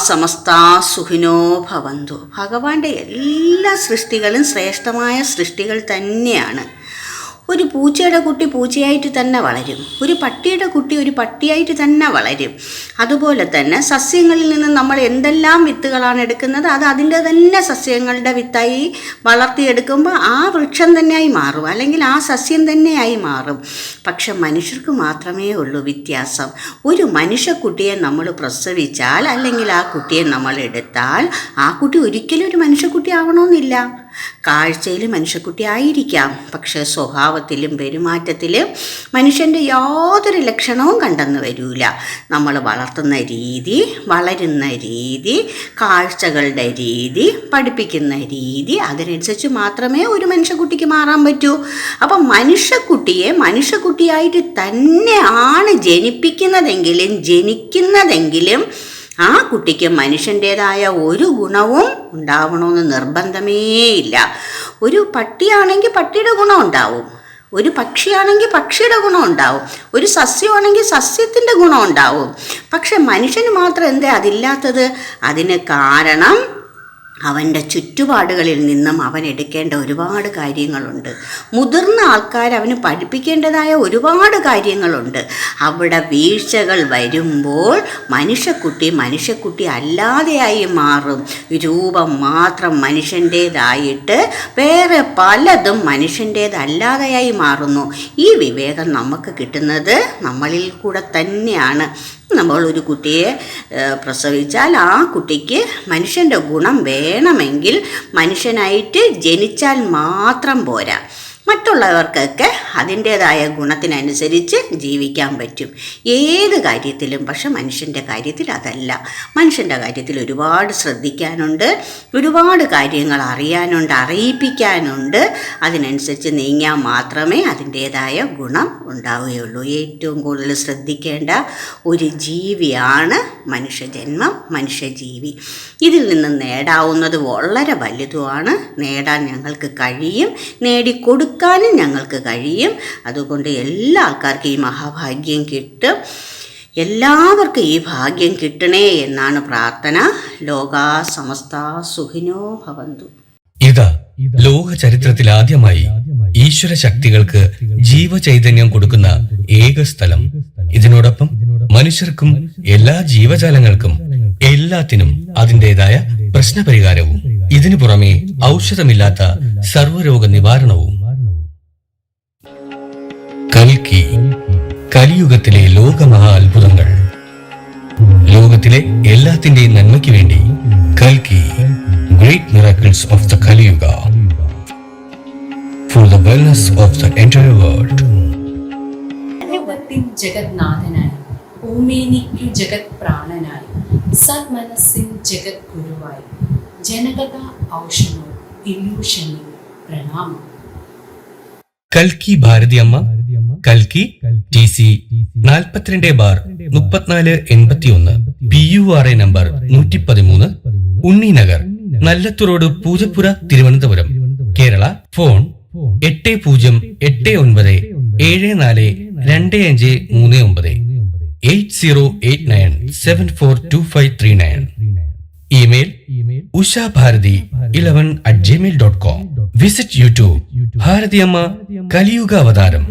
സമസ്താ സുഖിനോ ഭവന്തു. ഭഗവാന്റെ എല്ലാ സൃഷ്ടികളും ശ്രേഷ്ഠമായ സൃഷ്ടികൾ തന്നെയാണ്. ഒരു പൂച്ചയുടെ കുട്ടി പൂച്ചയായിട്ട് തന്നെ വളരും, ഒരു പട്ടിയുടെ കുട്ടി ഒരു പട്ടിയായിട്ട് തന്നെ വളരും. അതുപോലെ തന്നെ സസ്യങ്ങളിൽ നിന്ന് നമ്മൾ എന്തെല്ലാം വിത്തുകളാണ് എടുക്കുന്നത്, അത് അതിൻ്റെ തന്നെ സസ്യങ്ങളുടെ വിത്തായി വളർത്തിയെടുക്കുമ്പോൾ ആ വൃക്ഷം തന്നെയായി മാറും, അല്ലെങ്കിൽ ആ സസ്യം തന്നെയായി മാറും. പക്ഷെ മനുഷ്യർക്ക് മാത്രമേ ഉള്ളൂ വ്യത്യാസം. ഒരു മനുഷ്യക്കുട്ടിയെ നമ്മൾ പ്രസവിച്ചാൽ, അല്ലെങ്കിൽ ആ കുട്ടിയെ നമ്മൾ എടുത്താൽ, ആ കുട്ടി ഒരിക്കലും ഒരു മനുഷ്യക്കുട്ടി ആവണമെന്നില്ല. കാഴ്ചയിൽ മനുഷ്യക്കുട്ടി ആയിരിക്കാം, പക്ഷേ സ്വഭാവത്തിലും പെരുമാറ്റത്തിലും മനുഷ്യൻ്റെ യാതൊരു ലക്ഷണവും കണ്ടെന്ന് വരില്ല. നമ്മൾ വളർത്തുന്ന രീതി, വളരുന്ന രീതി, കാഴ്ചകളുടെ രീതി, പഠിപ്പിക്കുന്ന രീതി, അതിനനുസരിച്ച് മാത്രമേ ഒരു മനുഷ്യക്കുട്ടിക്ക് മാറാൻ പറ്റൂ. അപ്പം മനുഷ്യക്കുട്ടിയെ മനുഷ്യക്കുട്ടിയായിട്ട് തന്നെയാണ് ജനിക്കുന്നതെങ്കിലും ആ കുട്ടിക്ക് മനുഷ്യൻ്റേതായ ഒരു ഗുണവും ഉണ്ടാവണമെന്ന് നിർബന്ധമേയില്ല. ഒരു പട്ടിയാണെങ്കിൽ പട്ടിയുടെ ഗുണം ഉണ്ടാവും, ഒരു പക്ഷിയാണെങ്കിൽ പക്ഷിയുടെ ഗുണം ഉണ്ടാവും, ഒരു സസ്യമാണെങ്കിൽ സസ്യത്തിൻ്റെ ഗുണം ഉണ്ടാവും. പക്ഷെ മനുഷ്യന് മാത്രം എന്തേ അതില്ലാത്തത്? അതിന് കാരണം അവൻ്റെ ചുറ്റുപാടുകളിൽ നിന്നും അവൻ എടുക്കേണ്ട ഒരുപാട് കാര്യങ്ങളുണ്ട്. മുതിർന്ന ആൾക്കാർ അവന് പഠിപ്പിക്കേണ്ടതായ ഒരുപാട് കാര്യങ്ങളുണ്ട്. അവിടെ വീഴ്ചകൾ വരുമ്പോൾ മനുഷ്യക്കുട്ടി അല്ലാതെയായി മാറും. രൂപം മാത്രം മനുഷ്യൻ്റേതായിട്ട് വേറെ പലതും മനുഷ്യൻ്റേതല്ലാതെയായി മാറുന്നു. ഈ വിവേകം നമുക്ക് കിട്ടുന്നത് നമ്മളിൽ കൂടെ തന്നെയാണ്. നമ്മൾ ഒരു കുട്ടിയെ പ്രസവിച്ചാൽ ആ കുട്ടിക്ക് മനുഷ്യൻ്റെ ഗുണം വേണമെങ്കിൽ മനുഷ്യനായിട്ട് ജനിച്ചാൽ മാത്രം പോരാ, മറ്റുള്ളവർക്കൊക്കെ അതിൻ്റേതായ ഗുണത്തിനനുസരിച്ച് ജീവിക്കാൻ പറ്റും ഏത് കാര്യത്തിലും. പക്ഷെ മനുഷ്യൻ്റെ കാര്യത്തിൽ അതല്ല. മനുഷ്യൻ്റെ കാര്യത്തിൽ ഒരുപാട് ശ്രദ്ധിക്കാനുണ്ട്, ഒരുപാട് കാര്യങ്ങൾ അറിയാനുണ്ട്, അറിയിപ്പിക്കാനുണ്ട്. അതിനനുസരിച്ച് നീങ്ങിയാൽ മാത്രമേ അതിൻ്റേതായ ഗുണം ഉണ്ടാവുകയുള്ളൂ. ഏറ്റവും കൂടുതൽ ശ്രദ്ധിക്കേണ്ട ഒരു ജീവിയാണ് മനുഷ്യജന്മം, മനുഷ്യജീവി. ഇതിൽ നിന്ന് നേടാവുന്നത് വളരെ വലുതുമാണ്. നേടാൻ ഞങ്ങൾക്ക് കഴിയും, നേടിക്കൊടുക്കാനും ഞങ്ങൾക്ക് കഴിയും. അതുകൊണ്ട് എല്ലാ ആൾക്കാർക്കും ഈ മഹാഭാഗ്യം കിട്ടും. എല്ലാവർക്കും ഈ ഭാഗ്യം കിട്ടണേ എന്നാണ് പ്രാർത്ഥന. ലോകാ സമസ്താ സുഖിനോ ഭവന്തു. ഇതാ ലോക ചരിത്രത്തിൽ ആദ്യമായി ഈശ്വര ശക്തികൾക്ക് ജീവചൈതന്യം കൊടുക്കുന്ന ഏക സ്ഥലം. ഇതിനോടൊപ്പം മനുഷ്യർക്കും എല്ലാ ജീവജാലങ്ങൾക്കും എല്ലാത്തിനും അതിൻ്റെതായ പ്രശ്നപരിഹാരവും, ഇതിനു പുറമെ ഔഷധമില്ലാത്ത സർവ്വരോഗ നിവാരണവും. കൽക്കി, കലിയുഗത്തിലെ ലോകമഹാ അത്ഭുതങ്ങൾ. ലോകത്തിലെ എല്ലാത്തിന്റെയും നന്മയ്ക്ക് വേണ്ടി കൽക്കി, ഗ്രേറ്റ് മിറാക്കിൾസ് ഓഫ് ദ കലിയുഗ, for the wellness of the entire world. ലോകത്തിൻ ജഗന്നാഥനായി, ഭൂമിനിക്കു ജഗത് പ്രാണനായി, സന്മനസ്സിൻ ജഗത് ഗുരുവായി, ജനകഥ ഔഷധം ഇല്യൂഷനിൽ പ്രണാമം. കൽക്കി ഭാരതിയമ്മ, കൽക്കി TC 42/3481, PURA number 113, Unninagar, Nallathu road, Poojappura, Thiruvananthapuram, Kerala. Phone 8080742539, 8089742539. Email ushabharati11@gmail.com. Visit YouTube Bharathiyamma Kaliyuga അവതാരം.